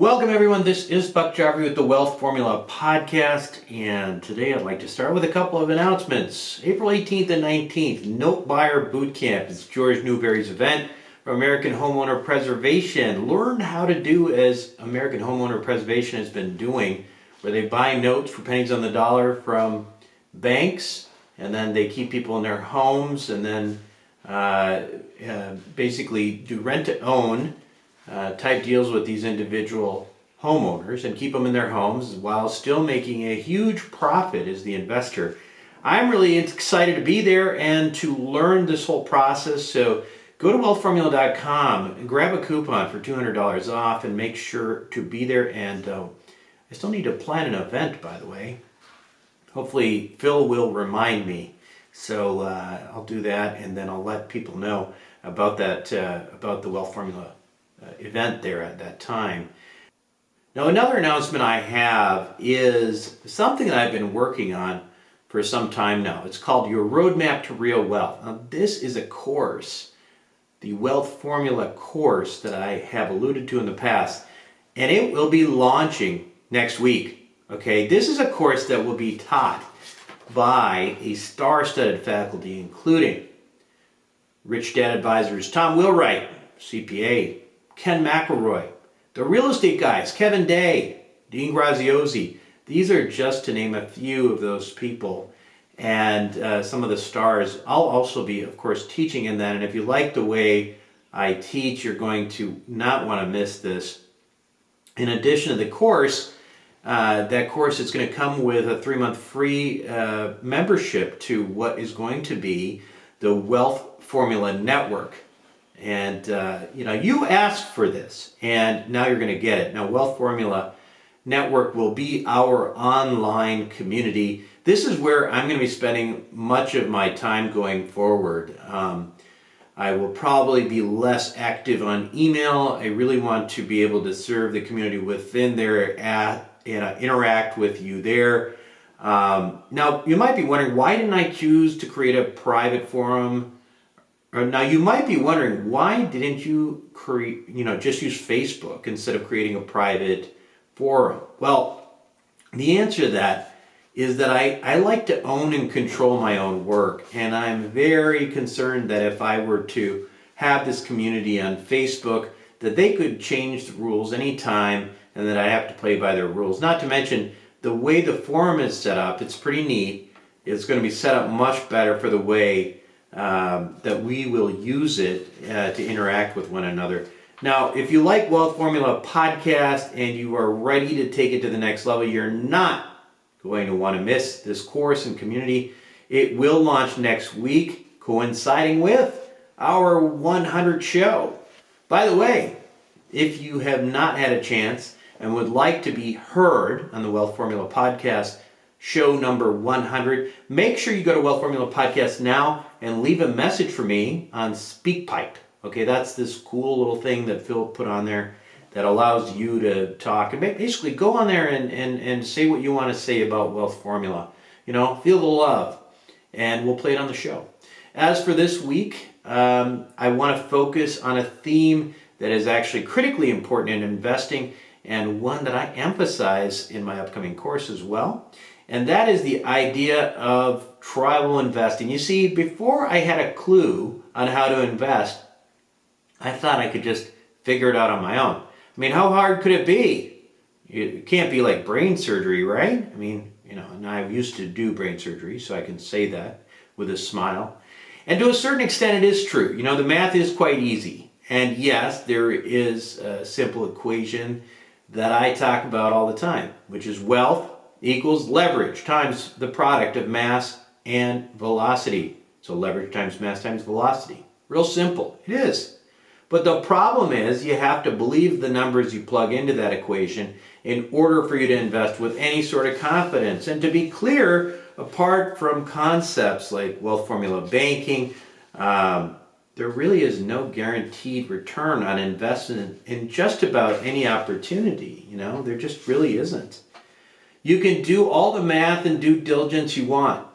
Welcome everyone, this is Buck Joffrey with the Wealth Formula Podcast, and today I'd like to start with a couple of announcements. April 18th and 19th, Note Buyer Boot Camp. It's George Newberry's event for American Homeowner Preservation. Learn how to do as American Homeowner Preservation has been doing, where they buy notes for pennies on the dollar from banks, and then they keep people in their homes, and then basically do rent-to-own type deals with these individual homeowners and keep them in their homes while still making a huge profit as the investor. I'm really excited to be there and to learn this whole process. So go to wealthformula.com and grab a coupon for $200 off and make sure to be there. And I still need to plan an event, by the way. Hopefully Phil will remind me. So I'll do that, and then I'll let people know about that, about the Wealth Formula event there at that time. Now, another announcement I have is something that I've been working on for some time now. It's called Your Roadmap to Real Wealth. Now, this is a course, the Wealth Formula course that I have alluded to in the past, and it will be launching next week. Okay, this is a course that will be taught by a star-studded faculty, including Rich Dad Advisors Tom Wheelwright, CPA, Ken McElroy, the real estate guys, Kevin Day, Dean Graziosi. These are just to name a few of those people, and some of the stars. I'll also be, of course, teaching in that, and if you like the way I teach, you're going to not want to miss this. In addition to the course, that course is going to come with a 3-month free membership to what is going to be the Wealth Formula Network. And, you asked for this, and now you're going to get it. Now, Wealth Formula Network will be our online community. This is where I'm going to be spending much of my time going forward. I will probably be less active on email. I really want to be able to serve the community within there and interact with you there. Now, you might be wondering, why didn't I choose to create a private forum? Now, you might be wondering, why didn't you just use Facebook instead of creating a private forum? Well, the answer to that is that I like to own and control my own work, and I'm very concerned that if I were to have this community on Facebook, that they could change the rules anytime and that I have to play by their rules. Not to mention, the way the forum is set up, it's pretty neat. It's going to be set up much better for the way that we will use it to interact with one another. Now, if you like Wealth Formula Podcast and you are ready to take it to the next level, you're not going to want to miss this course and community. It will launch next week, coinciding with our 100 show. By the way, if you have not had a chance and would like to be heard on the Wealth Formula Podcast, show number 100, make sure you go to Wealth Formula Podcast now and leave a message for me on SpeakPipe. Okay, that's this cool little thing that Phil put on there that allows you to talk. And basically go on there and say what you want to say about Wealth Formula. Feel the love, and we'll play it on the show. As for this week, I want to focus on a theme that is actually critically important in investing, and one that I emphasize in my upcoming course as well. And that is the idea of tribal investing. You see, before I had a clue on how to invest, I thought I could just figure it out on my own. I mean, how hard could it be? It can't be like brain surgery, right? I mean, and I used to do brain surgery, so I can say that with a smile. And to a certain extent, it is true. The math is quite easy. And yes, there is a simple equation that I talk about all the time, which is wealth equals leverage times the product of mass and velocity. So leverage times mass times velocity. Real simple. It is. But the problem is you have to believe the numbers you plug into that equation in order for you to invest with any sort of confidence. And to be clear, apart from concepts like wealth formula banking, there really is no guaranteed return on investment in just about any opportunity. There just really isn't. You can do all the math and due diligence you want,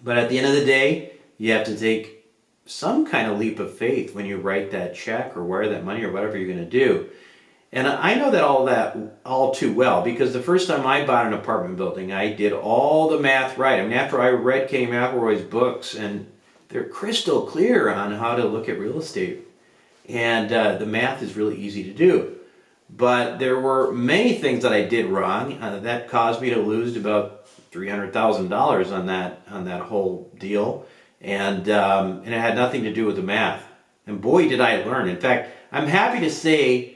but at the end of the day, you have to take some kind of leap of faith when you write that check or wire that money or whatever you're going to do. And I know that all too well, because the first time I bought an apartment building, I did all the math right. I mean, after I read Kenny McElroy's books, and they're crystal clear on how to look at real estate. And the math is really easy to do. But there were many things that I did wrong that caused me to lose about $300,000 on that whole deal. And it had nothing to do with the math. And boy, did I learn. In fact, I'm happy to say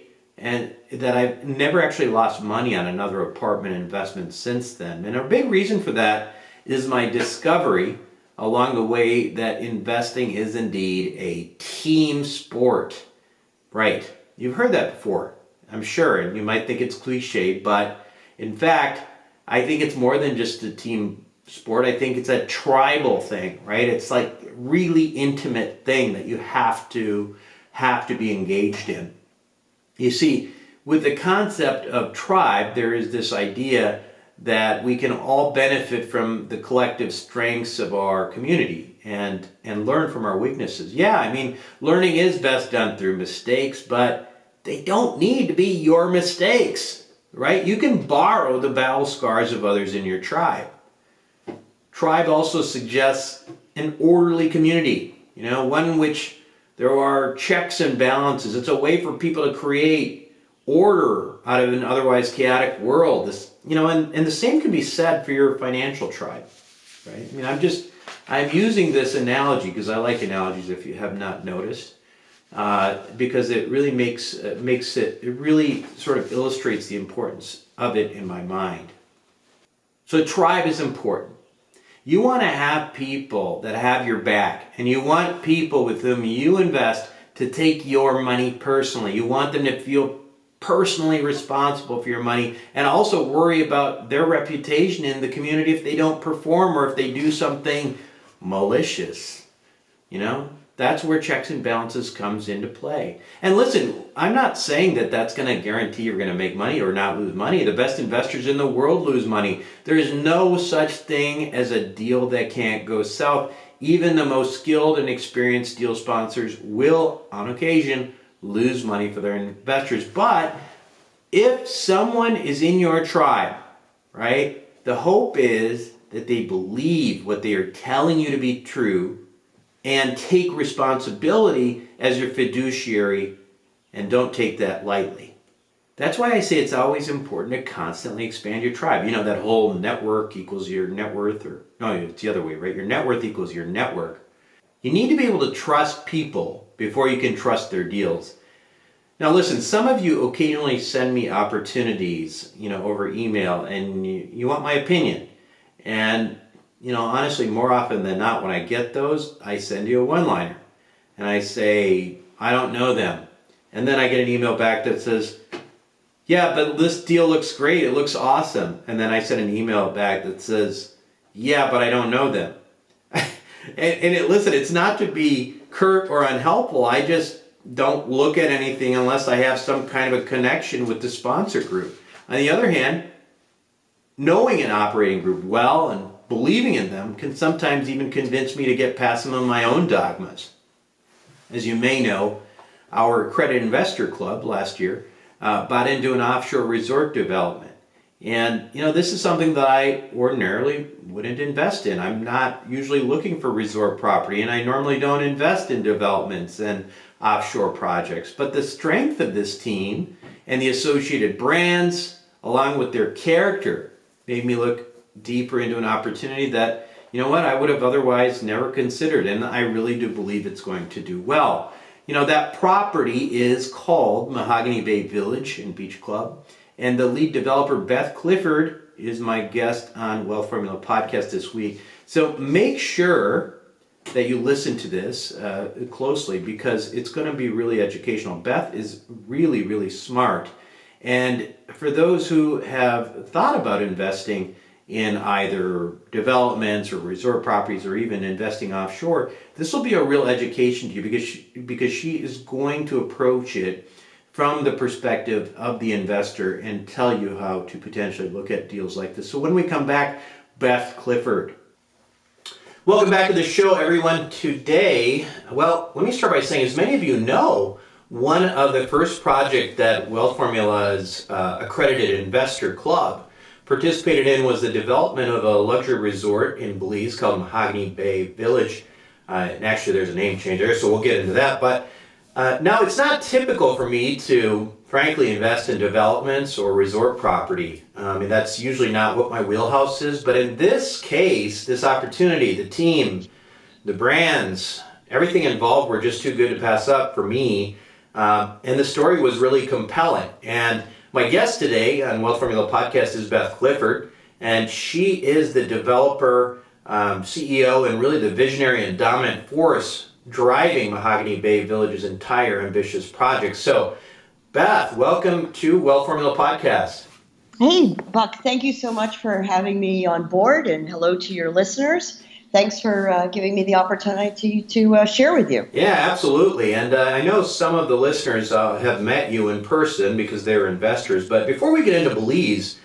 that I've never actually lost money on another apartment investment since then. And a big reason for that is my discovery along the way that investing is indeed a team sport. Right. You've heard that before, I'm sure, and you might think it's cliche, but in fact, I think it's more than just a team sport. I think it's a tribal thing, right? It's like a really intimate thing that you have to be engaged in. You see, with the concept of tribe, there is this idea that we can all benefit from the collective strengths of our community and learn from our weaknesses. Yeah, I mean, learning is best done through mistakes, but they don't need to be your mistakes, right? You can borrow the battle scars of others in your tribe. Tribe also suggests an orderly community, one in which there are checks and balances. It's a way for people to create order out of an otherwise chaotic world. And the same can be said for your financial tribe, right? I mean, I'm using this analogy because I like analogies if you have not noticed, because it really it really sort of illustrates the importance of it in my mind. So tribe is important. You want to have people that have your back, and you want people with whom you invest to take your money personally. You want them to feel personally responsible for your money and also worry about their reputation in the community if they don't perform or if they do something malicious. That's where checks and balances comes into play. And listen, I'm not saying that that's going to guarantee you're going to make money or not lose money. The best investors in the world lose money. There is no such thing as a deal that can't go south. Even the most skilled and experienced deal sponsors will, on occasion, lose money for their investors. But if someone is in your tribe, right, the hope is that they believe what they are telling you to be true and take responsibility as your fiduciary and don't take that lightly. That's why I say it's always important to constantly expand your tribe. That whole network equals your net worth, or no, it's the other way, right? Your net worth equals your network. You need to be able to trust people before you can trust their deals. Now listen, some of you occasionally send me opportunities, over email, and you want my opinion. And honestly, more often than not, when I get those, I send you a one-liner. And I say, I don't know them. And then I get an email back that says, yeah, but this deal looks great. It looks awesome. And then I send an email back that says, yeah, but I don't know them. Listen, it's not to be curt or unhelpful. I just don't look at anything unless I have some kind of a connection with the sponsor group. On the other hand, knowing an operating group well and believing in them can sometimes even convince me to get past some of my own dogmas. As you may know, our accredited investor club last year bought into an offshore resort development. And, this is something that I ordinarily wouldn't invest in. I'm not usually looking for resort property, and I normally don't invest in developments and offshore projects. But the strength of this team and the associated brands, along with their character, made me look deeper into an opportunity that, I would have otherwise never considered. And I really do believe it's going to do well. That property is called Mahogany Bay Village and Beach Club. And the lead developer, Beth Clifford, is my guest on Wealth Formula Podcast this week. So make sure that you listen to this closely, because it's going to be really educational. Beth is really, really smart. And for those who have thought about investing in either developments or resort properties or even investing offshore, this will be a real education to you, because she is going to approach it from the perspective of the investor and tell you how to potentially look at deals like this. So when we come back, Beth Clifford. Welcome back to the show, everyone. Today, well, let me start by saying, as many of you know, one of the first project that Wealth Formula's accredited investor club participated in was the development of a luxury resort in Belize called Mahogany Bay Village. And actually, there's a name change there, so we'll get into that. But now, it's not typical for me to, frankly, invest in developments or resort property. I mean, that's usually not what my wheelhouse is. But in this case, this opportunity, the team, the brands, everything involved were just too good to pass up for me. And the story was really compelling. And my guest today on Wealth Formula Podcast is Beth Clifford, and she is the developer, CEO, and really the visionary and dominant force driving Mahogany Bay Village's entire ambitious project. So, Beth, welcome to Wealth Formula Podcast. Hey, Buck, thank you so much for having me on board, and hello to your listeners. Thanks for giving me the opportunity to share with you. Yeah, absolutely. And I know some of the listeners have met you in person because they're investors. But before we get into Belize,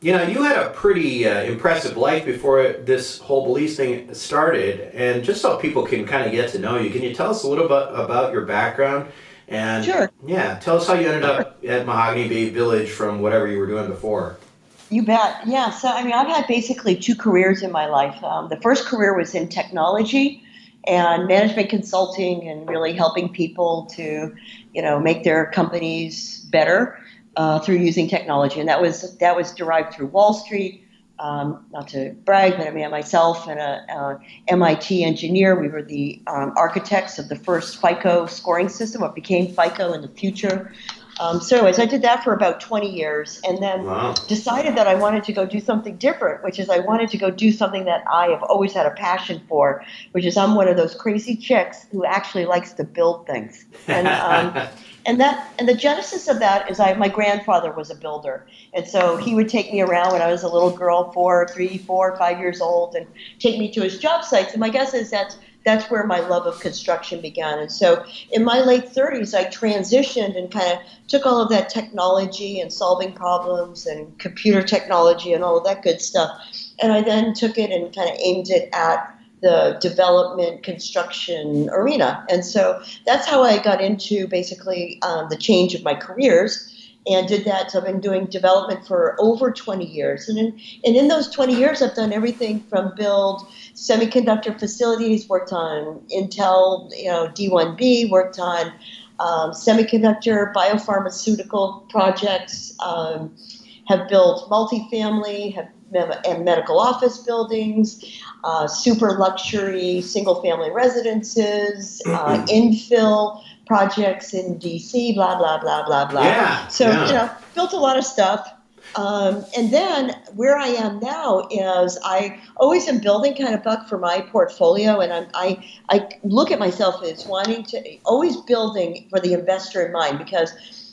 you had a pretty impressive life before this whole Belize thing started. And just so people can kind of get to know you, can you tell us a little bit about your background? And sure. Yeah, tell us how you ended up at Mahogany Bay Village from whatever you were doing before. You bet. Yeah. So, I've had basically two careers in my life. The first career was in technology and management consulting and really helping people to, make their companies better through using technology. And that was derived through Wall Street. Not to brag, but myself and a MIT engineer, we were the architects of the first FICO scoring system, what became FICO in the future. So anyways, I did that for about 20 years and then decided that I wanted to go do something different, which is I wanted to go do something that I have always had a passion for, which is I'm one of those crazy chicks who actually likes to build things. And the genesis of that is my grandfather was a builder. And so he would take me around when I was a little girl, 3, 4, 5 years old, and take me to his job sites. And my guess is that's where my love of construction began. And so in my late 30s, I transitioned and kind of took all of that technology and solving problems and computer technology and all of that good stuff. And I then took it and kind of aimed it at the development construction arena. And so that's how I got into basically the change of my careers and did that. So I've been doing development for over 20 years. And in those 20 years, I've done everything from build semiconductor facilities, worked on Intel, D1B, worked on semiconductor biopharmaceutical projects, have built multifamily, and medical office buildings, super luxury single-family residences, infill projects in DC, blah, blah, blah, blah, blah. Yeah. So, built a lot of stuff. And then where I am now is I always am building kind of, Buck, for my portfolio. And I look at myself as wanting to always building for the investor in mind because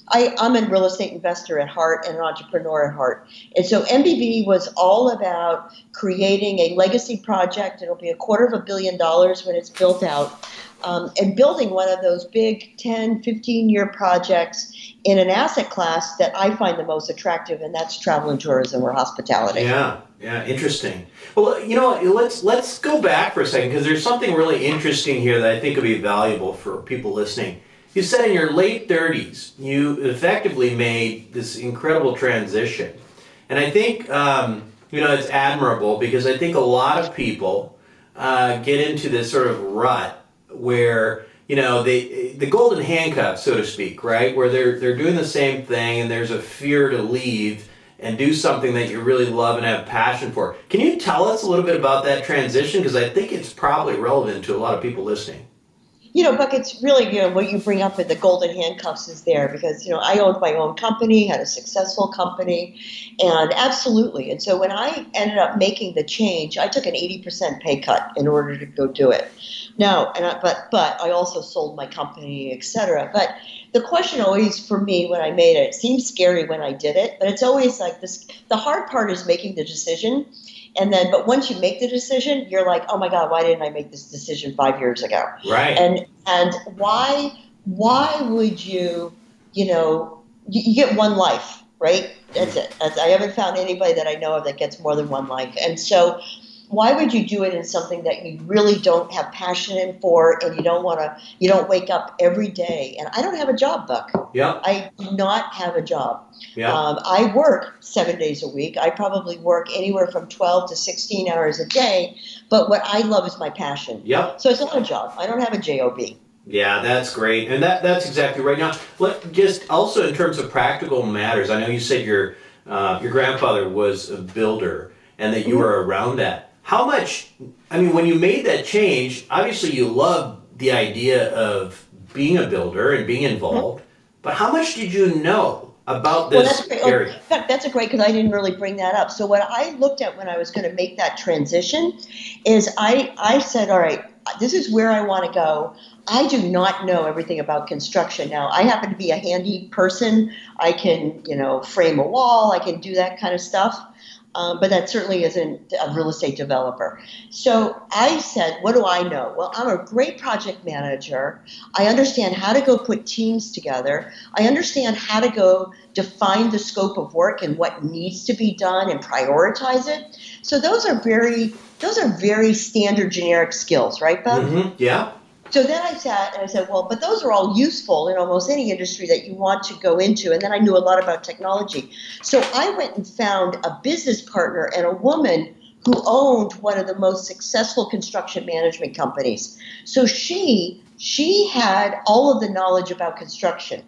I'm a real estate investor at heart and an entrepreneur at heart. And so MBV was all about creating a legacy project. It'll be $250 million when it's built out. And building one of those big 10, 15-year projects in an asset class that I find the most attractive, and that's travel and tourism or hospitality. Yeah, interesting. Well, let's go back for a second because there's something really interesting here that I think would be valuable for people listening. You said in your late 30s, you effectively made this incredible transition. And I think, it's admirable because I think a lot of people get into this sort of rut where, the golden handcuffs, so to speak, right? Where they're doing the same thing and there's a fear to leave and do something that you really love and have passion for. Can you tell us a little bit about that transition? Because I think it's probably relevant to a lot of people listening. Buck, it's really, what you bring up with the golden handcuffs is there because, I owned my own company, had a successful company, and absolutely. And so when I ended up making the change, I took an 80% pay cut in order to go do it. Now, but I also sold my company, et cetera. But the question always for me when I made it seems scary when I did it, but it's always like this. The hard part is making the decision. But once you make the decision, you're like, oh my God, why didn't I make this decision 5 years ago? Right. And why would you get one life, right? That's it. I haven't found anybody that I know of that gets more than one life. And so why would you do it in something that you really don't have passion in for, and you don't wake up every day? And I don't have a job, Buck. Yeah. I do not have a job. Yeah. I work 7 days a week. I probably work anywhere from 12 to 16 hours a day. But what I love is my passion. Yep. So it's not a job. I don't have a job. Yeah, that's great. And that's exactly right. Now, just also in terms of practical matters, I know you said your grandfather was a builder and that you were around that. How much, I mean, when you made that change, obviously you loved the idea of being a builder and being involved, but how much did you know about this area? In fact, that's a great, because I didn't really bring that up. So what I looked at when I was going to make that transition is I said, all right, this is where I want to go. I do not know everything about construction. Now, I happen to be a handy person. I can, frame a wall. I can do that kind of stuff. But that certainly isn't a real estate developer. So I said, what do I know? Well, I'm a great project manager. I understand how to go put teams together. I understand how to go define the scope of work and what needs to be done and prioritize it. So those are very standard generic skills, right, Beth? Mm-hmm. Yeah. So then I sat and I said, well, but those are all useful in almost any industry that you want to go into. And then I knew a lot about technology. So I went and found a business partner and a woman who owned one of the most successful construction management companies. So she had all of the knowledge about construction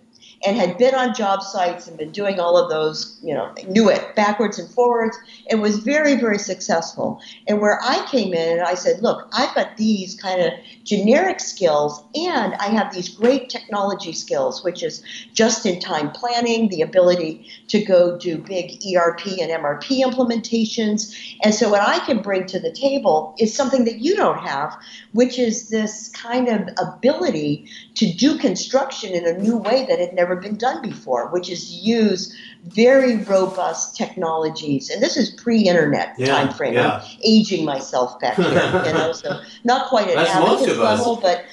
and had been on job sites and been doing all of those, knew it backwards and forwards, and was very, very successful. And where I came in, I said, look, I've got these kind of generic skills, and I have these great technology skills, which is just-in-time planning, the ability to go do big ERP and MRP implementations. And so what I can bring to the table is something that you don't have, which is this kind of ability to do construction in a new way that had never been done before, which is use very robust technologies. And this is pre-internet time frame. Yeah. I'm aging myself back here, so not quite at advocates level, but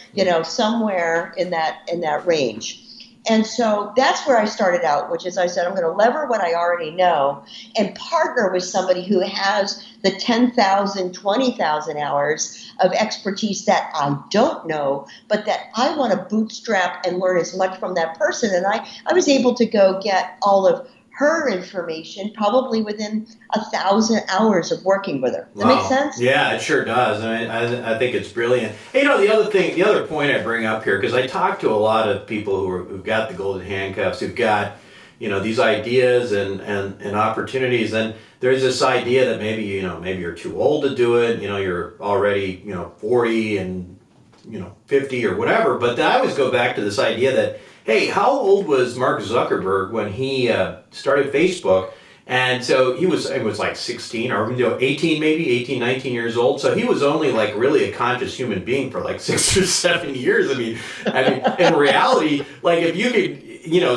somewhere in that range. And so that's where I started out, which is I said, I'm going to lever what I already know and partner with somebody who has the 10,000, 20,000 hours of expertise that I don't know, but that I want to bootstrap and learn as much from that person. And I was able to go get all of her information probably within 1,000 hours of working with her. Does that make sense? Yeah, it sure does. I mean, I think it's brilliant. Hey, the other point I bring up here, because I talk to a lot of people who've got the golden handcuffs, who've got, these ideas and opportunities, and there's this idea that maybe you're too old to do it, you're already, 40 and, 50 or whatever, but I always go back to this idea that, hey, how old was Mark Zuckerberg when he started Facebook? And so it was like 16 or 18 maybe, 18, 19 years old. So he was only like really a conscious human being for like 6 or 7 years. I mean, in reality, like if you could,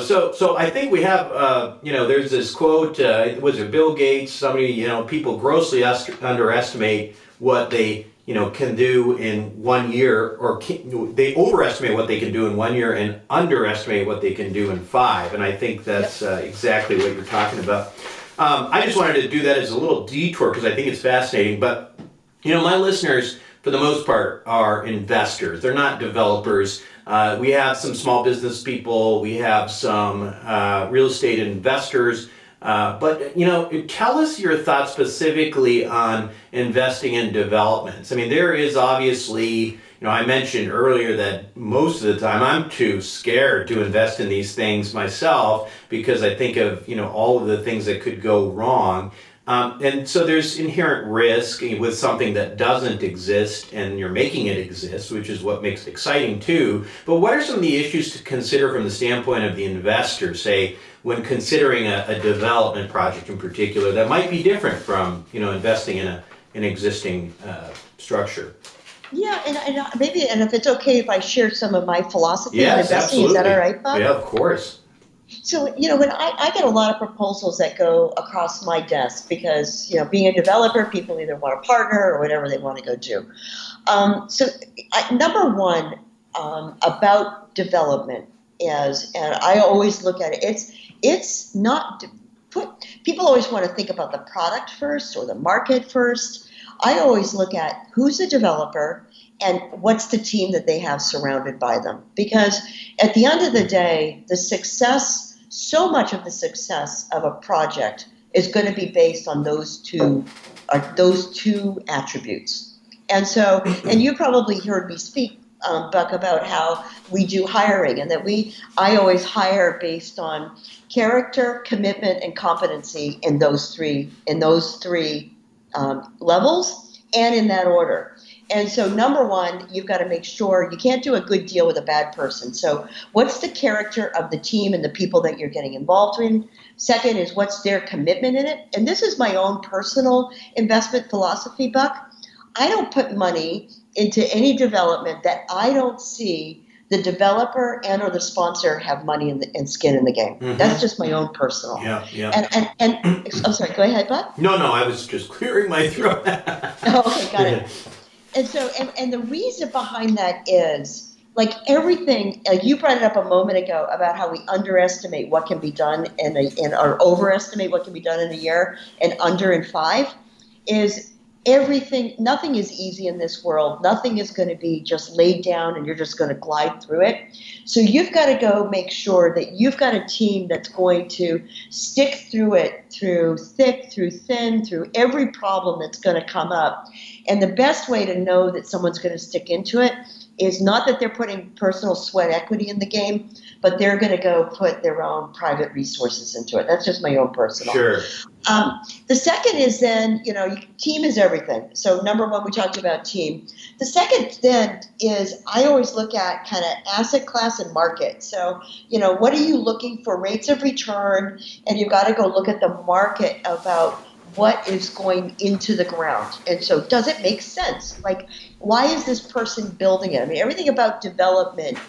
so I think we have, there's this quote, was it Bill Gates, somebody, people grossly underestimate what they can do in 1 year, or they overestimate what they can do in 1 year and underestimate what they can do in 5. And I think that's exactly what you're talking about. I just wanted to do that as a little detour because I think it's fascinating. But, my listeners, for the most part, are investors. They're not developers. We have some small business people. We have some real estate investors. But tell us your thoughts specifically on investing in developments. I mean, there is obviously, I mentioned earlier that most of the time I'm too scared to invest in these things myself because I think of, all of the things that could go wrong. And so there's inherent risk with something that doesn't exist and you're making it exist, which is what makes it exciting too. But what are some of the issues to consider from the standpoint of the investor, say, when considering a development project in particular that might be different from, investing in an existing structure? Yeah, and maybe, and if it's okay if I share some of my philosophy on investing, absolutely. Is that all right, Bob? Yeah, of course. So, when I get a lot of proposals that go across my desk because, being a developer, people either want a partner or whatever they want to go do. Number one about development is, and I always look at it, it's not, people always want to think about the product first or the market first. I always look at who's the developer and what's the team that they have surrounded by them. Because at the end of the day, so much of the success of a project is going to be based on those two attributes. And you probably heard me speak, Buck, about how we do hiring, and that I always hire based on character, commitment, and competency in those three levels, and in that order. And so, number one, you've got to make sure you can't do a good deal with a bad person. So, what's the character of the team and the people that you're getting involved in? Second is, what's their commitment in it? And this is my own personal investment philosophy, Buck. I don't put money into any development that I don't see the developer and or the sponsor have money and skin in the game. Mm-hmm. That's just my own personal. Yeah. And I'm sorry, go ahead, Buck. No, I was just clearing my throat. Okay, got it. And so, and the reason behind that is, like everything, like you brought it up a moment ago about how we underestimate what can be done or overestimate what can be done in a year and under in 5, is everything. Nothing is easy in this world. Nothing is going to be just laid down and you're just going to glide through it. So you've got to go make sure that you've got a team that's going to stick through it, through thick, through thin, through every problem that's going to come up. And the best way to know that someone's going to stick into it is not that they're putting personal sweat equity in the game, but they're going to go put their own private resources into it. That's just my own personal. Sure. The second is then, team is everything. So number one, we talked about team. The second then is I always look at kind of asset class and market. So, what are you looking for? Rates of return, and you've got to go look at the market about what is going into the ground. And so does it make sense? Like, why is this person building it? I mean, everything about development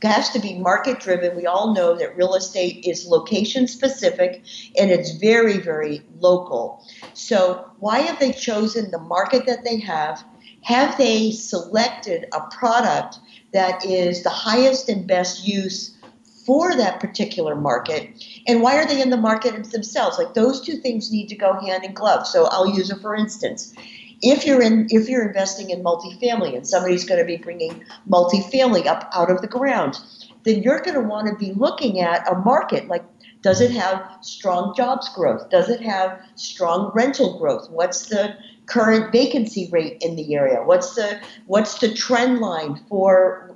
has to be market driven. We all know that real estate is location specific and it's very, very local. So why have they chosen the market that they have? Have they selected a product that is the highest and best use for that particular market? And why are they in the market themselves? Like, those two things need to go hand in glove. So I'll use it for instance. If you're investing in multifamily and somebody's going to be bringing multifamily up out of the ground, then you're going to want to be looking at a market like, does it have strong jobs growth? Does it have strong rental growth? What's the current vacancy rate in the area? What's the trend line for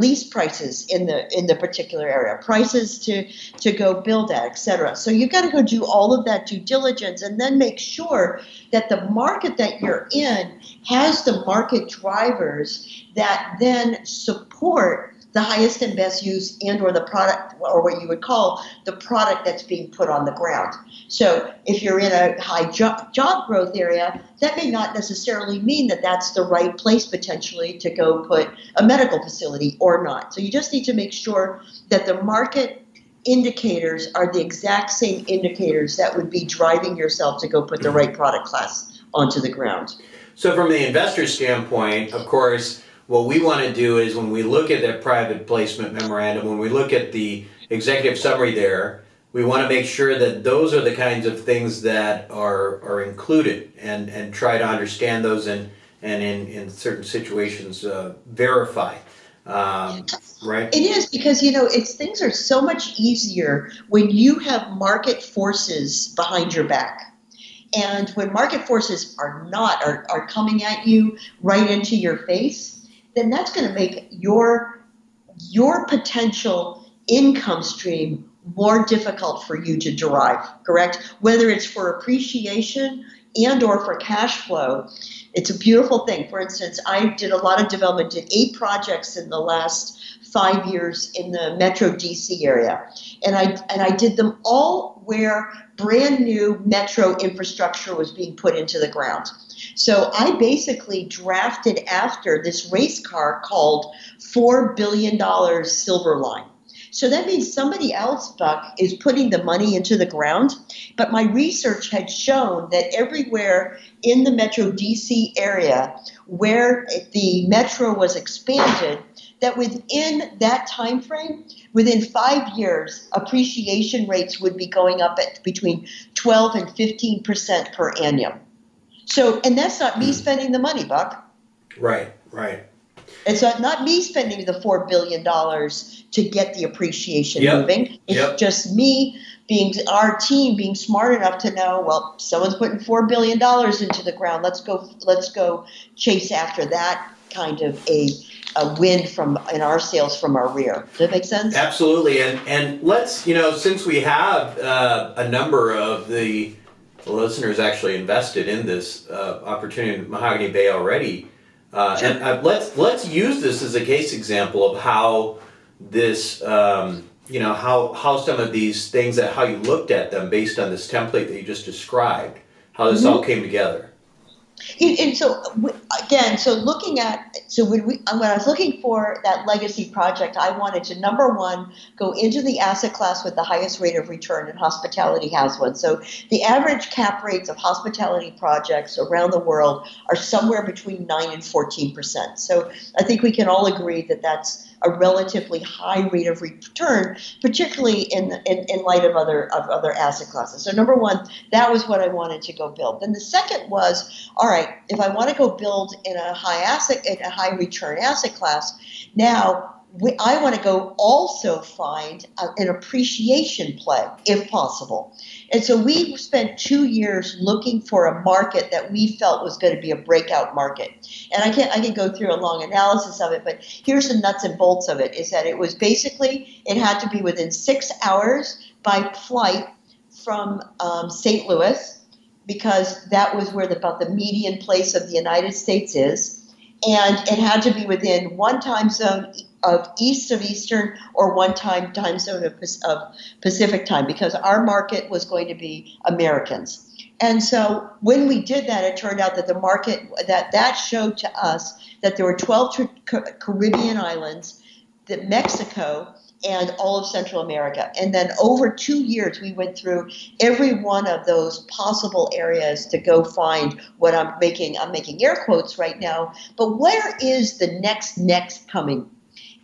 lease prices in the particular area, prices to go build at, et cetera. So you've got to go do all of that due diligence and then make sure that the market that you're in has the market drivers that then support the highest and best use and or the product, or what you would call the product that's being put on the ground. So if you're in a high job growth area, that may not necessarily mean that that's the right place potentially to go put a medical facility or not. So you just need to make sure that the market indicators are the exact same indicators that would be driving yourself to go put the right product class onto the ground. So from the investor standpoint, of course, what we want to do is when we look at that private placement memorandum, when we look at the executive summary there, we want to make sure that those are the kinds of things that are included and try to understand those and in certain situations verify. Right? It is, because things are so much easier when you have market forces behind your back. And when market forces are coming at you right into your face, then that's going to make your potential income stream more difficult for you to derive, correct? Whether it's for appreciation and or for cash flow, it's a beautiful thing. For instance, I did a lot of development, did 8 projects in the last 5 years in the Metro DC area. And I did them all where brand new metro infrastructure was being put into the ground. So I basically drafted after this race car called $4 billion Silver Line. So that means somebody else, Buck, is putting the money into the ground. But my research had shown that everywhere in the Metro DC area where the metro was expanded, that within that time frame, within 5 years, appreciation rates would be going up at between 12 and 15% per annum. So, and that's not me spending the money, Buck. Right, right. It's not me spending the $4 billion to get the appreciation Yep. moving. It's Yep. just me our team being smart enough to know, well, someone's putting $4 billion into the ground. Let's go chase after that kind of a win in our sales from our rear. Does that make sense? Absolutely. And let's, since we have a number of the listeners actually invested in this opportunity in Mahogany Bay already, Sure. and let's use this as a case example of how this, how some of these things, how you looked at them based on this template that you just described, how this all came together. And so again, when I was looking for that legacy project, I wanted to, number one, go into the asset class with the highest rate of return, and hospitality has one. So the average cap rates of hospitality projects around the world are somewhere between 9 and 14%. So I think we can all agree that that's a relatively high rate of return, particularly in light of other asset classes. So number one, that was what I wanted to go build. Then the second was, all right, if I want to go build in a high return asset class, now I want to go also find an appreciation play if possible. And so we spent 2 years looking for a market that we felt was going to be a breakout market. And I can go through a long analysis of it, but here's the nuts and bolts of it, is that it was basically, it had to be within 6 hours by flight from St. Louis, because that was where about the median place of the United States is. And it had to be within one time zone of east of Eastern, or one time zone of Pacific time, because our market was going to be Americans. And so when we did that, it turned out that the market, that showed to us that there were 12 Caribbean islands, that Mexico, and all of Central America. And then over 2 years, we went through every one of those possible areas to go find what I'm making air quotes right now, but where is the next coming?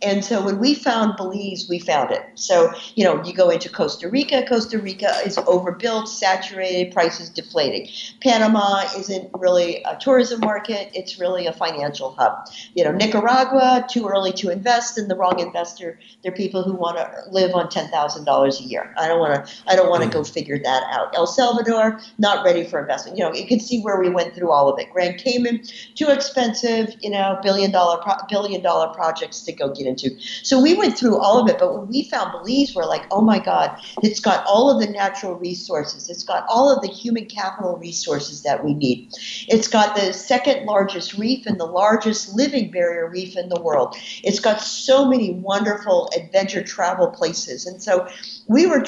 And so when we found Belize, we found it. So, you go into Costa Rica. Costa Rica is overbuilt, saturated, prices deflating. Panama isn't really a tourism market. It's really a financial hub. Nicaragua, too early to invest, and the wrong investor. They're people who want to live on $10,000 a year. I don't want to go figure that out. El Salvador, not ready for investment. You can see where we went through all of it. Grand Cayman, too expensive, billion dollar projects to go get into. So we went through all of it, but when we found Belize, we're like, oh my God, it's got all of the natural resources. It's got all of the human capital resources that we need. It's got the second largest reef and the largest living barrier reef in the world. It's got so many wonderful adventure travel places. And so we were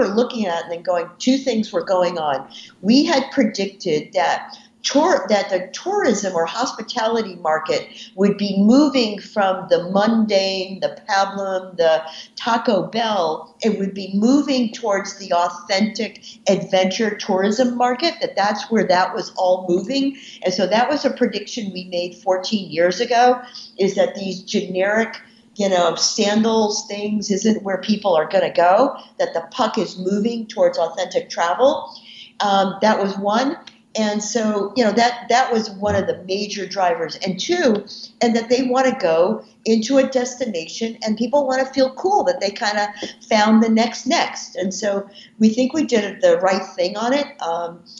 looking at it and going, two things were going on. We had predicted that the tourism or hospitality market would be moving from the mundane, the pablum, the Taco Bell. It would be moving towards the authentic adventure tourism market, that's where that was all moving. And so that was a prediction we made 14 years ago, is that these generic sandals things isn't where people are going to go, that the puck is moving towards authentic travel. That was one. And so, that was one of the major drivers. And two, and that they want to go into a destination and people want to feel cool, that they kind of found the next. And so we think we did the right thing on it.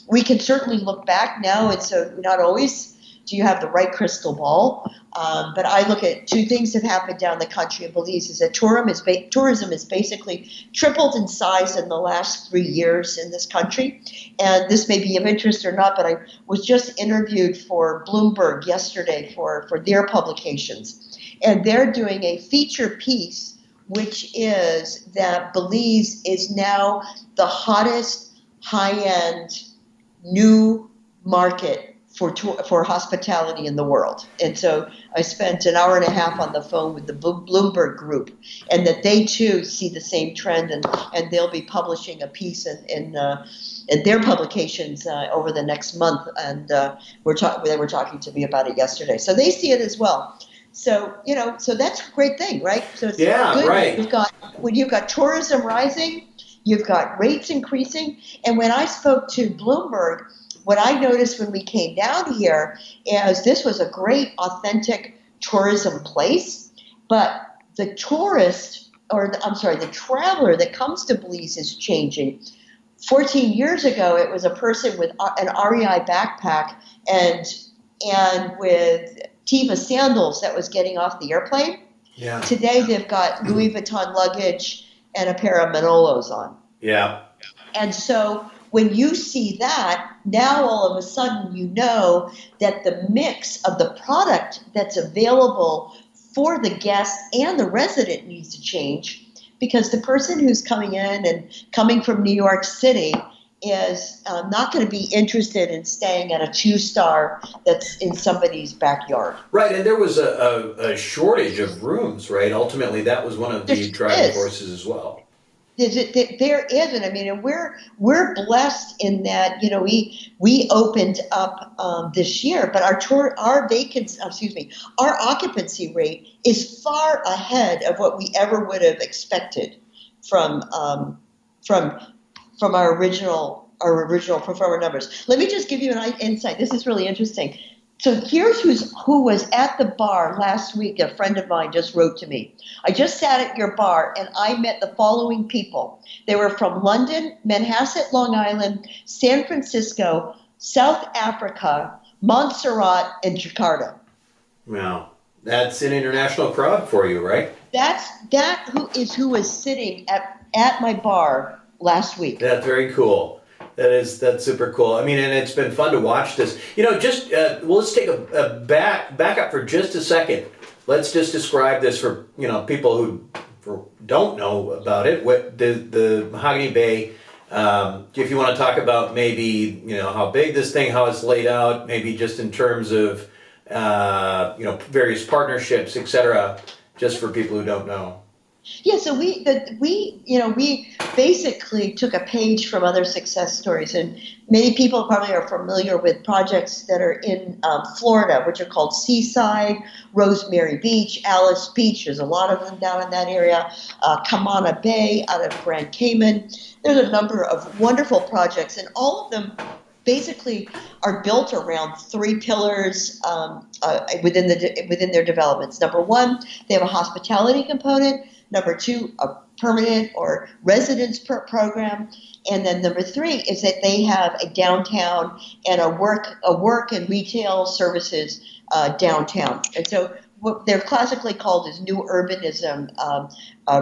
We can certainly look back now. And so not always do you have the right crystal ball. But I look at two things that happened down the country in Belize, is that tourism is basically tripled in size in the last 3 years in this country. And this may be of interest or not, but I was just interviewed for Bloomberg yesterday for their publications. And they're doing a feature piece, which is that Belize is now the hottest high-end new market for hospitality in the world. And so I spent an hour and a half on the phone with the Bloomberg group, and that they too see the same trend, and they'll be publishing a piece in their publications over the next month. And they were talking to me about it yesterday. So they see it as well. So, so that's a great thing, right? So it's good. Right. When you've got tourism rising, you've got rates increasing. And when I spoke to Bloomberg, what I noticed when we came down here is this was a great, authentic tourism place, but the tourist, the traveler that comes to Belize is changing. 14 years ago, it was a person with an REI backpack and with Teva sandals that was getting off the airplane. Yeah. Today, they've got Louis Vuitton luggage and a pair of Manolos on. Yeah. And so when you see that, now all of a sudden you know that the mix of the product that's available for the guest and the resident needs to change, because the person who's coming in and coming from New York City is not going to be interested in staying at a 2-star that's in somebody's backyard. Right, and there was a shortage of rooms, right? Ultimately, that was one of the driving forces as well. There is, and I mean, and we're blessed in that, you know, we opened up this year, but our occupancy rate is far ahead of what we ever would have expected from our original pro forma numbers. Let me just give you an insight. This is really interesting. So here's who was at the bar last week. A friend of mine just wrote to me. I just sat at your bar and I met the following people. They were from London, Manhasset, Long Island, San Francisco, South Africa, Montserrat, and Jakarta. Wow. That's an international crowd for you, right? Who was sitting at my bar last week. That's very cool. That's super cool. I mean, and it's been fun to watch this. You know, just let's take a back up for just a second. Let's just describe this for people who don't know about it. What the Mahogany Bay. If you want to talk about maybe how big this thing, how it's laid out, maybe just in terms of various partnerships, etc. Just for people who don't know. Yeah, so we basically took a page from other success stories, and many people probably are familiar with projects that are in Florida, which are called Seaside, Rosemary Beach, Alice Beach. There's a lot of them down in that area. Camana Bay out of Grand Cayman. There's a number of wonderful projects, and all of them basically are built around 3 pillars within their developments. Number 1, they have a hospitality component. Number 2, a permanent or residence program. And then number 3 is that they have a downtown and a work and retail services downtown. And so what they're classically called is new urbanism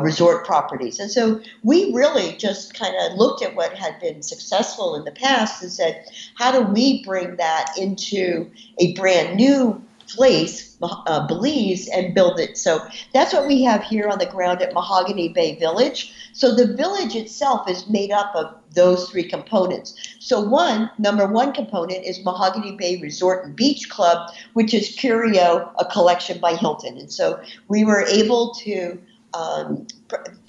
resort properties. And so we really just kind of looked at what had been successful in the past and said, how do we bring that into a brand new place, Belize, and build it? So that's what we have here on the ground at Mahogany Bay Village. So the village itself is made up of those 3 components. So number one component is Mahogany Bay Resort and Beach Club, which is Curio, a collection by Hilton. And so we were able to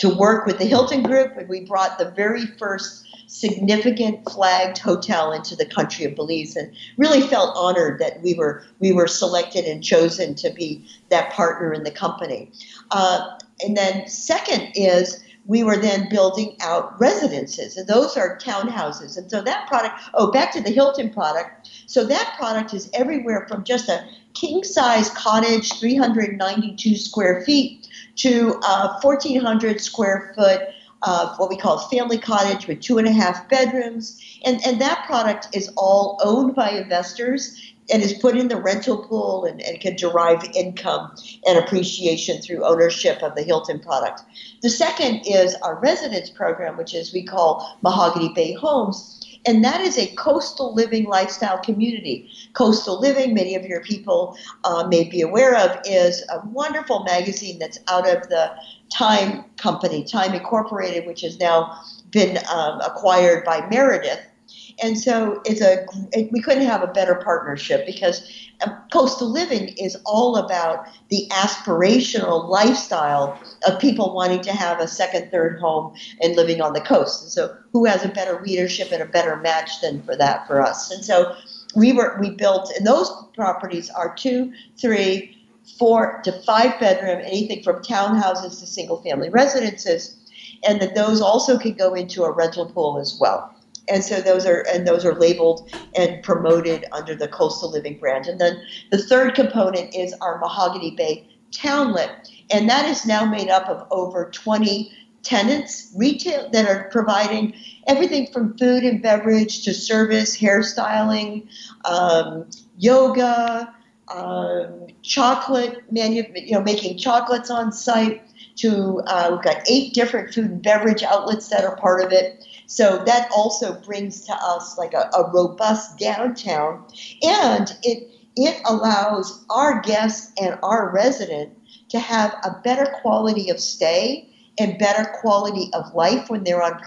work with the Hilton Group, and we brought the very first significant flagged hotel into the country of Belize, and really felt honored that we were selected and chosen to be that partner in the company. And then second is we were then building out residences, and those are townhouses. And so that product, back to the Hilton product. So that product is everywhere from just a king-size cottage, 392 square feet, to 1,400 square foot what we call a family cottage with 2.5 bedrooms. And that product is all owned by investors and is put in the rental pool and can derive income and appreciation through ownership of the Hilton product. The second is our residence program, which is we call Mahogany Bay Homes. And that is a coastal living lifestyle community. Coastal Living, many of your people may be aware of, is a wonderful magazine that's out of the Time company, Time Incorporated, which has now been acquired by Meredith. And so we couldn't have a better partnership, because Coastal Living is all about the aspirational lifestyle of people wanting to have a second, third home and living on the coast. And so who has a better readership and a better match than for us? And so we built, and those properties are 2, 3, 4 to 5 bedroom, anything from townhouses to single family residences, and that those also could go into a rental pool as well. And so those are labeled and promoted under the Coastal Living brand. And then the third component is our Mahogany Bay Townlet, and that is now made up of over 20 tenants, retail, that are providing everything from food and beverage to service, hairstyling, yoga, chocolate, making chocolates on site. We've got 8 different food and beverage outlets that are part of it. So that also brings to us like a robust downtown, and it allows our guests and our resident to have a better quality of stay and better quality of life when they're on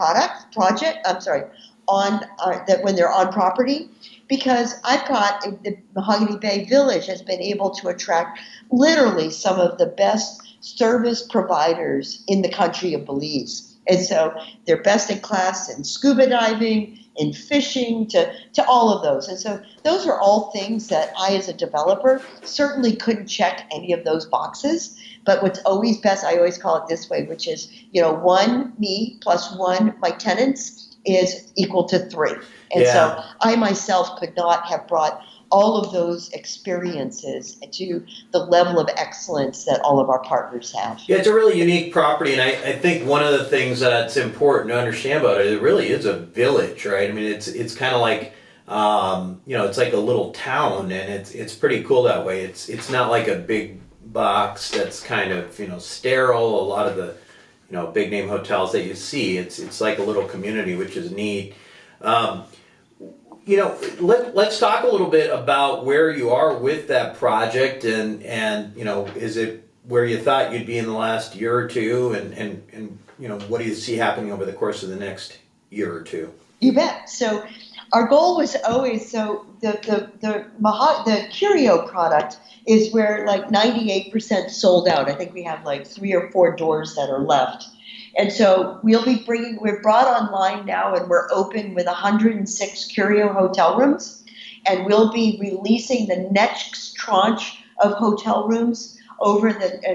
when they're on property. Because the Mahogany Bay Village has been able to attract literally some of the best service providers in the country of Belize. And so they're best in class in scuba diving, in fishing, to all of those. And so those are all things that I, as a developer, certainly couldn't check any of those boxes. But what's always best, I always call it this way, which is, 1 me plus 1 my tenants is equal to 3. And so I myself could not have brought all of those experiences to the level of excellence that all of our partners have. Yeah, it's a really unique property, and I think one of the things that's important to understand about it, it really is a village, right? I mean, it's kind of like, it's like a little town, and it's pretty cool that way. It's not like a big box that's kind of, sterile. A lot of the, big name hotels that you see, it's like a little community, which is neat. Let's talk a little bit about where you are with that project, and is it where you thought you'd be in the last year or two, and what do you see happening over the course of the next year or two? You bet. So our goal was always, the Curio product is where like 98% sold out. I think we have like 3 or 4 doors that are left. And so we're brought online now, and we're open with 106 Curio hotel rooms, and we'll be releasing the next tranche of hotel rooms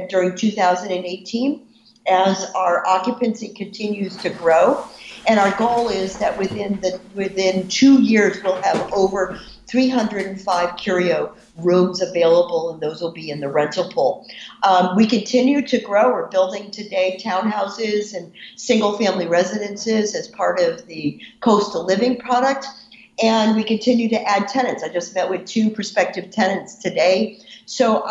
during 2018 as our occupancy continues to grow. And our goal is that within 2 years we'll have over 305 Curio rooms available, and those will be in the rental pool. We continue to grow. We're building today townhouses and single-family residences as part of the Coastal Living product, and we continue to add tenants. I just met with 2 prospective tenants today. So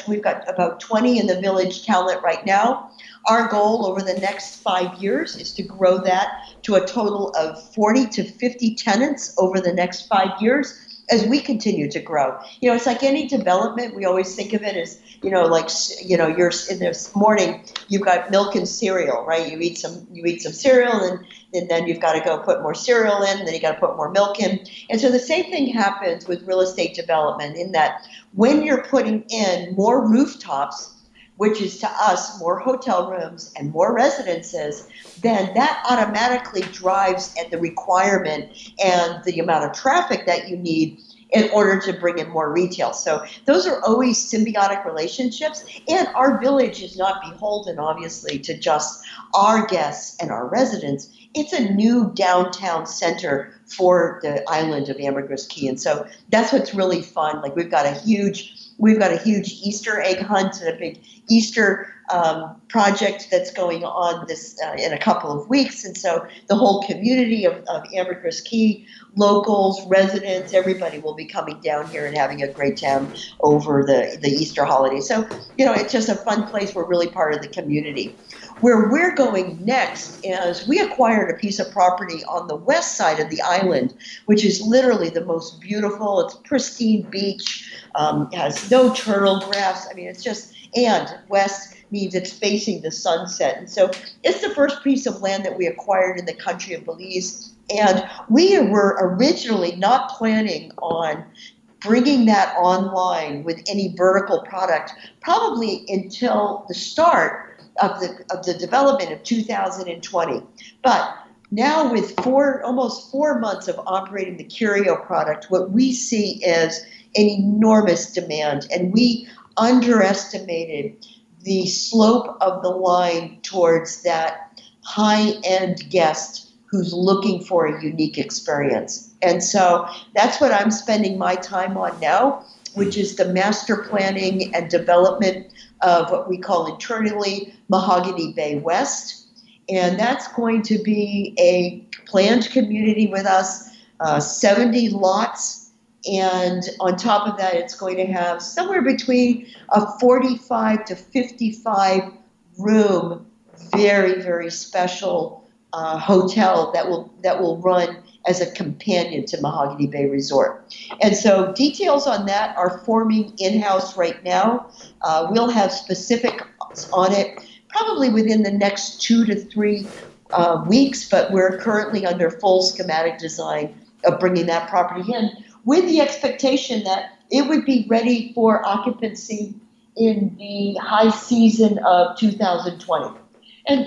we've got about 20 in the Village Townlet right now. Our goal over the next 5 years is to grow that to a total of 40 to 50 tenants over the next 5 years as we continue to grow. It's like any development. We always think of it as, you're in this morning, you've got milk and cereal, right? You eat some cereal, and then you've got to go put more cereal in, and then you got to put more milk in. And so the same thing happens with real estate development, in that when you're putting in more rooftops, which is to us more hotel rooms and more residences, then that automatically drives at the requirement and the amount of traffic that you need in order to bring in more retail. So those are always symbiotic relationships, and our village is not beholden, obviously, to just our guests and our residents. It's a new downtown center for the island of Ambergris Caye, and so that's what's really fun. Like we've got a huge Easter egg hunt and a big Easter project that's going on in a couple of weeks, and so the whole community of Ambergris Caye, locals, residents, everybody will be coming down here and having a great time over the Easter holiday. So it's just a fun place. We're really part of the community. Where we're going next is we acquired a piece of property on the west side of the island, which is literally the most beautiful. It's pristine beach, has no turtle grass. I mean, and west means it's facing the sunset. And so it's the first piece of land that we acquired in the country of Belize. And we were originally not planning on bringing that online with any vertical product, probably until the start of the development of 2020. But now with almost 4 months of operating the Curio product, what we see is an enormous demand, and we underestimated the slope of the line towards that high-end guest who's looking for a unique experience. And so that's what I'm spending my time on now, which is the master planning and development of what we call internally Mahogany Bay West. And that's going to be a planned community with us, 70 lots. And on top of that, it's going to have somewhere between a 45 to 55 room, very, very special hotel that will run as a companion to Mahogany Bay Resort. And so details on that are forming in-house right now. We'll have specifics on it probably within the next 2 to 3 weeks, but we're currently under full schematic design of bringing that property in with the expectation that it would be ready for occupancy in the high season of 2020. And,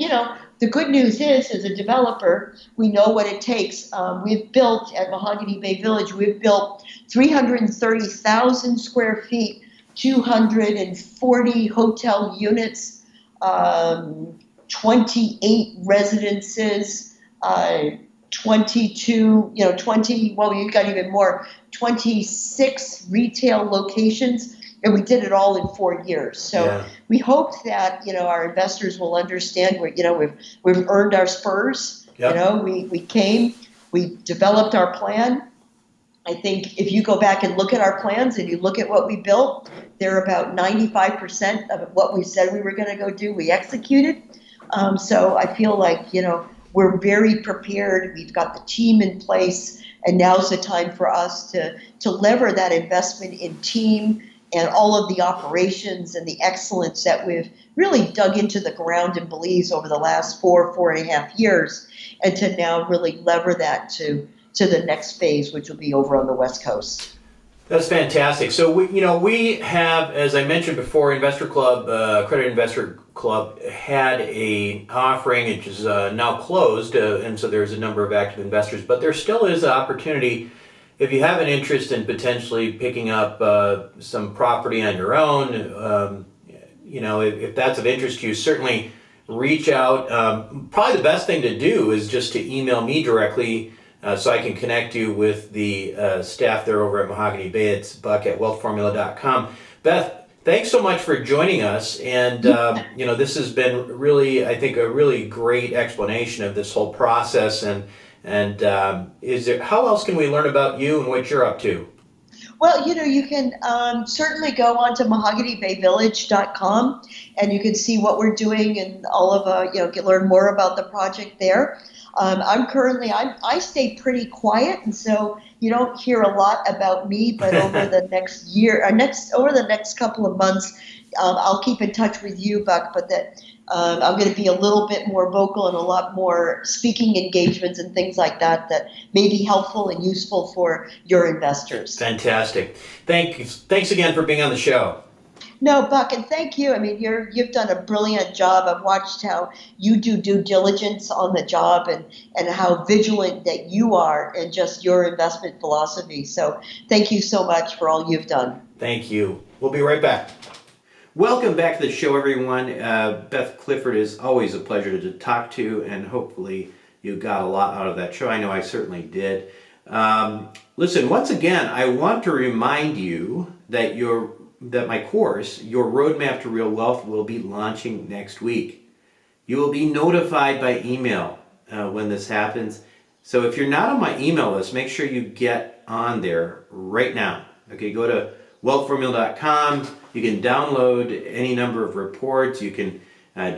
the good news is, as a developer, we know what it takes. We've built, at Mahogany Bay Village, we've built 330,000 square feet, 240 hotel units, 28 residences, 22, 20, well, you've got even more, 26 retail locations. And we did it all in 4 years. So we hoped that, our investors will understand we've earned our spurs. Yep. We came, we developed our plan. I think if you go back and look at our plans and you look at what we built, they're about 95% of what we said we were going to go do, we executed. So I feel like, we're very prepared. We've got the team in place, and now's the time for us to lever that investment in team and all of the operations and the excellence that we've really dug into the ground in Belize over the last 4.5 years, and to now really lever that to the next phase, which will be over on the West Coast. That's fantastic. So we have, as I mentioned before, Investor Club, Accredited Investor Club had a offering, which is now closed, and so there's a number of active investors, but there still is an opportunity. If you have an interest in potentially picking up some property on your own, if that's of interest to you, certainly reach out. Probably the best thing to do is just to email me directly so I can connect you with the staff there over at Mahogany Bay. It's buck@wealthformula.com. Beth, thanks so much for joining us. And, this has been really, I think, a really great explanation of this whole process. And how else can we learn about you and what you're up to? Well, you can certainly go on to mahoganybayvillage.com and you can see what we're doing and all of, learn more about the project there. I stay pretty quiet, and so you don't hear a lot about me, but over the next year, over the next couple of months, I'll keep in touch with you, Buck, but that I'm going to be a little bit more vocal and a lot more speaking engagements and things like that may be helpful and useful for your investors. Fantastic. Thanks again for being on the show. No, Buck, and thank you. I mean, you've done a brilliant job. I've watched how you do due diligence on the job and how vigilant that you are in just your investment philosophy. So thank you so much for all you've done. Thank you. We'll be right back. Welcome back to the show, everyone. Beth Clifford is always a pleasure to talk to, and hopefully you got a lot out of that show. I know I certainly did. Listen, once again, I want to remind you that my course, Your Roadmap to Real Wealth, will be launching next week. You will be notified by email when this happens. So if you're not on my email list, make sure you get on there right now. Okay, go to wealthformula.com. You can download any number of reports. You can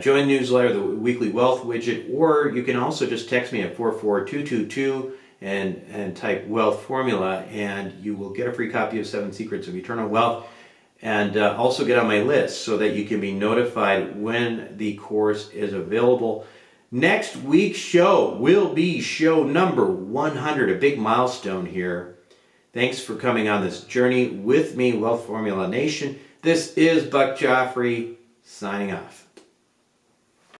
join the newsletter, the weekly wealth widget, or you can also just text me at 44222 and type wealth formula, and you will get a free copy of 7 Secrets of Eternal Wealth. And also get on my list so that you can be notified when the course is available. Next week's show will be show number 100, a big milestone here. Thanks for coming on this journey with me, Wealth Formula Nation. This is Buck Joffrey signing off.